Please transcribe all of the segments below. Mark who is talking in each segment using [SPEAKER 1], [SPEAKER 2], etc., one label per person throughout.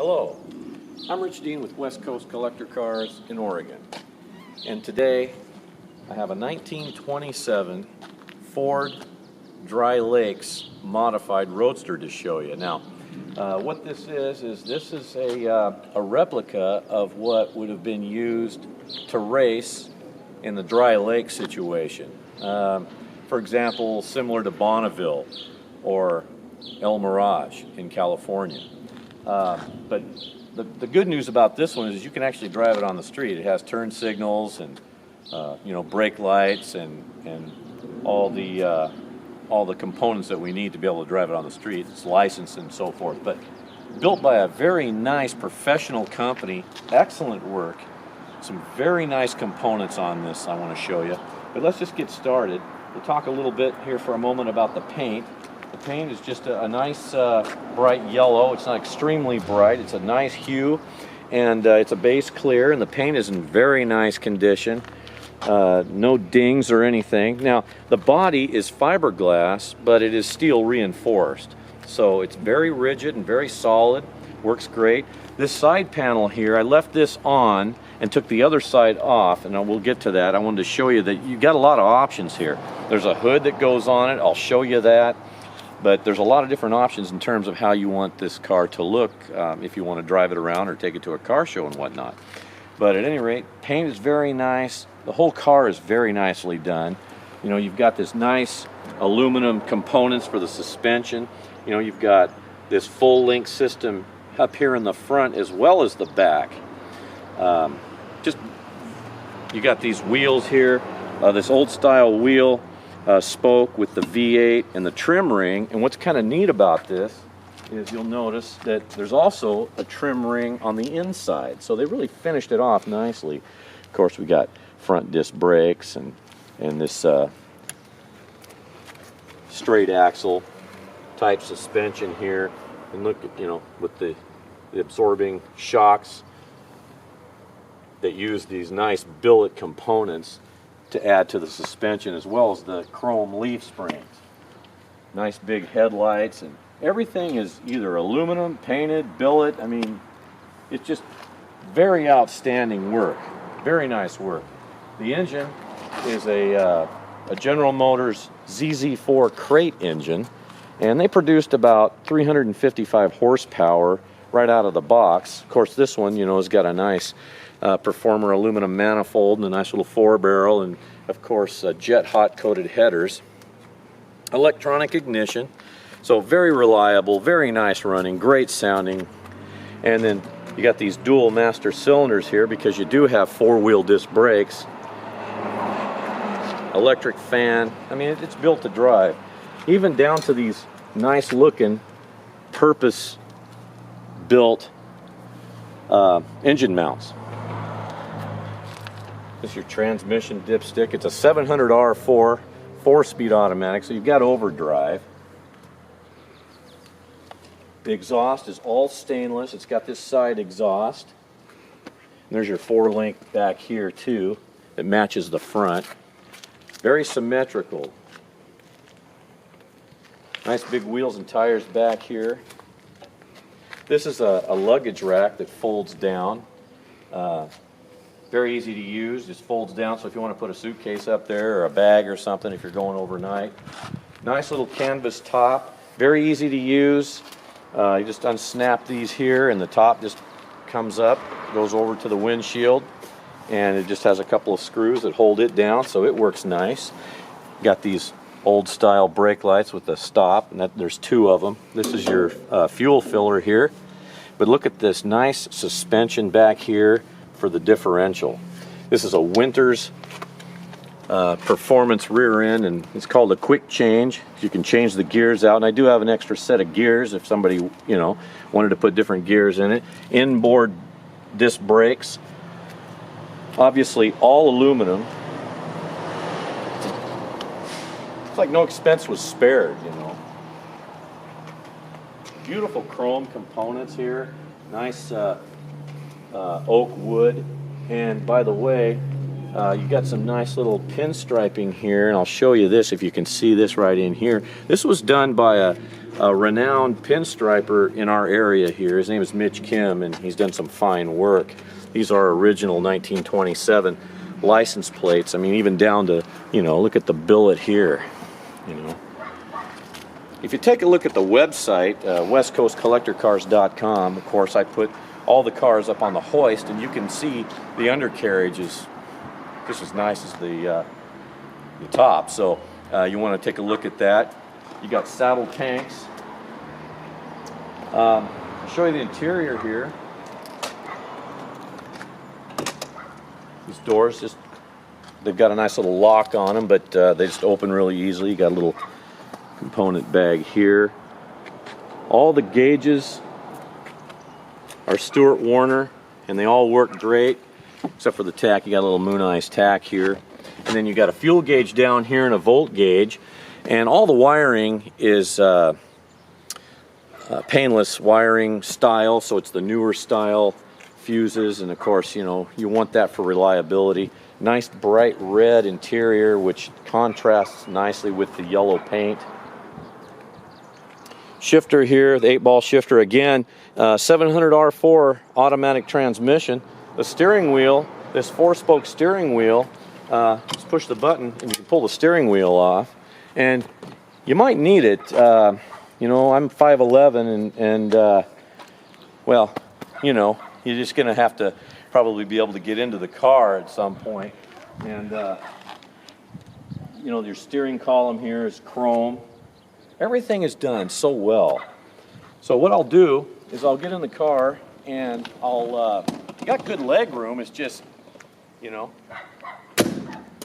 [SPEAKER 1] Hello, I'm Rich Dean with West Coast Collector Cars in Oregon, and today I have a 1927 Ford Dry Lakes modified Roadster to show you. Now, what this is this is a replica of what would have been used to race in the dry lake situation. For example, similar to Bonneville or El Mirage in California. But the good news about this one is you can actually drive it on the street. It has turn signals and brake lights and all the components that we need to be able to drive it on the street. It's licensed and so forth. But built by a very nice professional company, excellent work. Some very nice components on this I want to show you. But let's just get started. We'll talk a little bit here for a moment about the paint. The paint is just a nice bright yellow. It's not extremely bright. It's a nice hue, and it's a base clear, and the paint is in very nice condition. No dings or anything. Now, the body is fiberglass, but it is steel reinforced. So it's very rigid and very solid. Works great. This side panel here, I left this on and took the other side off, and we'll get to that. I wanted to show you that you've got a lot of options here. There's a hood that goes on it. I'll show you that. But there's a lot of different options in terms of how you want this car to look if you want to drive it around or take it to a car show and whatnot. But at any rate, paint is very nice. The whole car is very nicely done. You know, you've got this nice aluminum components for the suspension. You know, you've got this full link system up here in the front as well as the back. You got these wheels here, this old style wheel spoke with the V8 and the trim ring. And what's kind of neat about this is you'll notice that there's also a trim ring on the inside. So they really finished it off nicely. Of course, we got front disc brakes and this straight axle type suspension here. And look at, with the absorbing shocks that use these nice billet components to add to the suspension, as well as the chrome leaf springs. Nice big headlights, and everything is either aluminum, painted, billet. I mean, it's just very outstanding work. Very nice work. The engine is a General Motors ZZ4 crate engine, and they produced about 355 horsepower right out of the box. Of course, this one, has got a nice Performer aluminum manifold and a nice little 4-barrel, and of course jet hot coated headers. Electronic ignition, so very reliable, very nice running, great sounding. And then you got these dual master cylinders here because you do have 4-wheel disc brakes. Electric fan. I mean, it's built to drive. Even down to these nice looking purpose built engine mounts. This is your transmission dipstick. It's a 700R4 4-speed automatic, so you've got overdrive. The exhaust is all stainless. It's got this side exhaust. And there's your 4-link back here too. It matches the front. Very symmetrical. Nice big wheels and tires back here. This is a luggage rack that folds down. Very easy to use, just folds down, so if you want to put a suitcase up there or a bag or something if you're going overnight. Nice little canvas top, very easy to use. You just unsnap these here and the top just comes up, goes over to the windshield, and it just has a couple of screws that hold it down, so it works nice. Got these old style brake lights with a stop, and there's 2 of them. This is your fuel filler here, but look at this nice suspension back here for the differential. This is a Winters performance rear end, and it's called a quick change. You can change the gears out, and I do have an extra set of gears if somebody wanted to put different gears in it. Inboard disc brakes, obviously all aluminum. It's like no expense was spared. Beautiful chrome components here. Nice oak wood, and by the way, you got some nice little pinstriping here, and I'll show you this if you can see this right in here. This was done by a renowned pinstriper in our area here. His name is Mitch Kim, and he's done some fine work. These are original 1927 license plates. I mean, even down to, you know, look at the billet here, you know. If you take a look at the website, westcoastcollectorcars.com, of course, I put all the cars up on the hoist, and you can see the undercarriage is just as nice as the top. So you want to take a look at that. You got saddle tanks. I'll show you the interior here. These doors they've got a nice little lock on them, but they just open really easily. You got a little component bag here. All the gauges are Stuart Warner, and they all work great, except for the tack. You got a little Moon Eyes tack here. And then you got a fuel gauge down here and a volt gauge. And all the wiring is painless wiring style, so it's the newer style fuses, and of course, you know, you want that for reliability. Nice bright red interior, which contrasts nicely with the yellow paint. Shifter here, the 8-ball shifter again, 700 R4 automatic transmission. The steering wheel, this 4-spoke steering wheel, just push the button and you can pull the steering wheel off. And you might need it. You know, I'm 5'11", and well, you know, you're just going to have to probably be able to get into the car at some point. And you know, your steering column here is chrome. Everything is done so well. So what I'll do is I'll get in the car and I'll got good leg room. It's just, you know,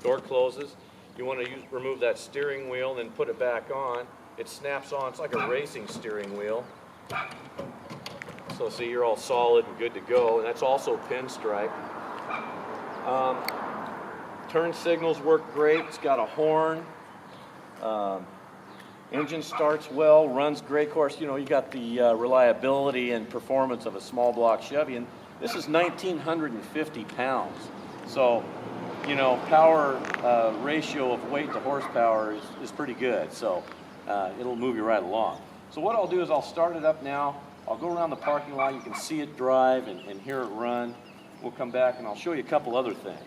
[SPEAKER 1] door closes. You want to remove that steering wheel, then put it back on. It snaps on. It's like a racing steering wheel. So see, you're all solid and good to go. And that's also pinstripe. Turn signals work great. It's got a horn. Engine starts well, runs great. Of course, you know, you got the reliability and performance of a small block Chevy, and this is 1,950 pounds. So, you know, power ratio of weight to horsepower is pretty good. So it'll move you right along. So what I'll do is I'll start it up now. I'll go around the parking lot. You can see it drive and hear it run. We'll come back and I'll show you a couple other things.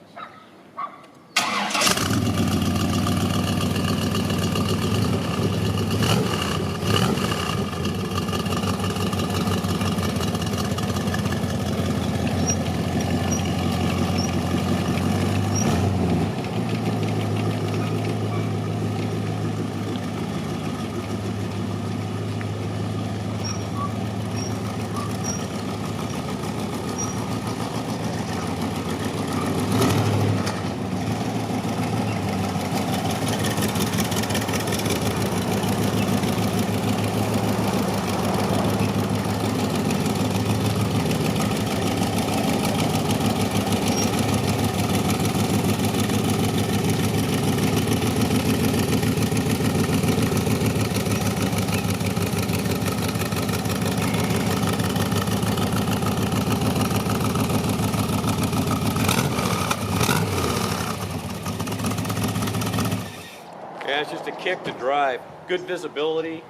[SPEAKER 1] Yeah, it's just a kick to drive. Good visibility.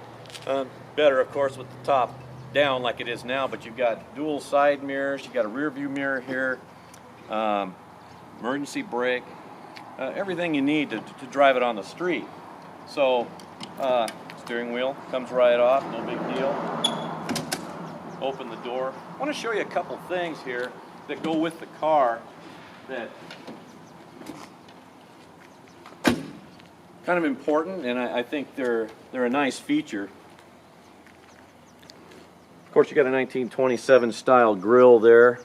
[SPEAKER 1] Better, of course, with the top down like it is now, but you've got dual side mirrors. You've got a rear view mirror here. Emergency brake. Everything you need to drive it on the street. So, steering wheel comes right off, no big deal. Open the door. I want to show you a couple things here that go with the car that kind of important, and I think they're a nice feature. Of course, you got a 1927 style grille there.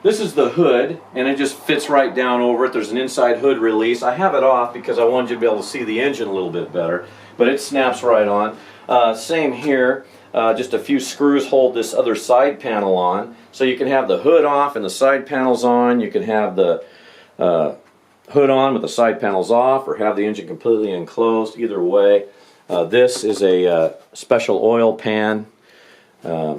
[SPEAKER 1] This is the hood, and it just fits right down over it. There's an inside hood release. I have it off because I wanted you to be able to see the engine a little bit better, but it snaps right on. Same here. Just a few screws hold this other side panel on. So you can have the hood off and the side panels on. You can have the hood on with the side panels off, or have the engine completely enclosed. Either way. This is a special oil pan to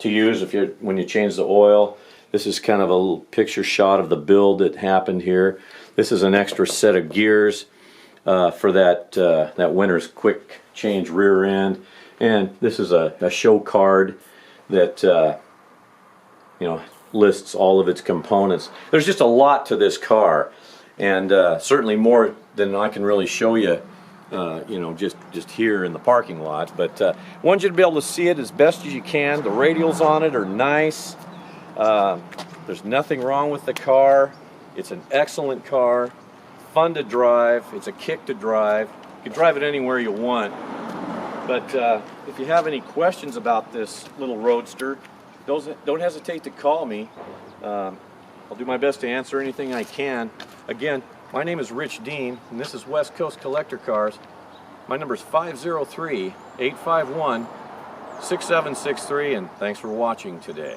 [SPEAKER 1] use when you change the oil. This is kind of a little picture shot of the build that happened here. This is an extra set of gears for that winter's quick change rear end, and this is a show card that lists all of its components. There's just a lot to this car, and certainly more than I can really show you, just here in the parking lot. But I want you to be able to see it as best as you can. The radials on it are nice. There's nothing wrong with the car. It's an excellent car, fun to drive. It's a kick to drive. You can drive it anywhere you want. But if you have any questions about this little Roadster, don't hesitate to call me. I'll do my best to answer anything I can. Again, my name is Rich Dean, and this is West Coast Collector Cars. My number is 503-851-6763, and thanks for watching today.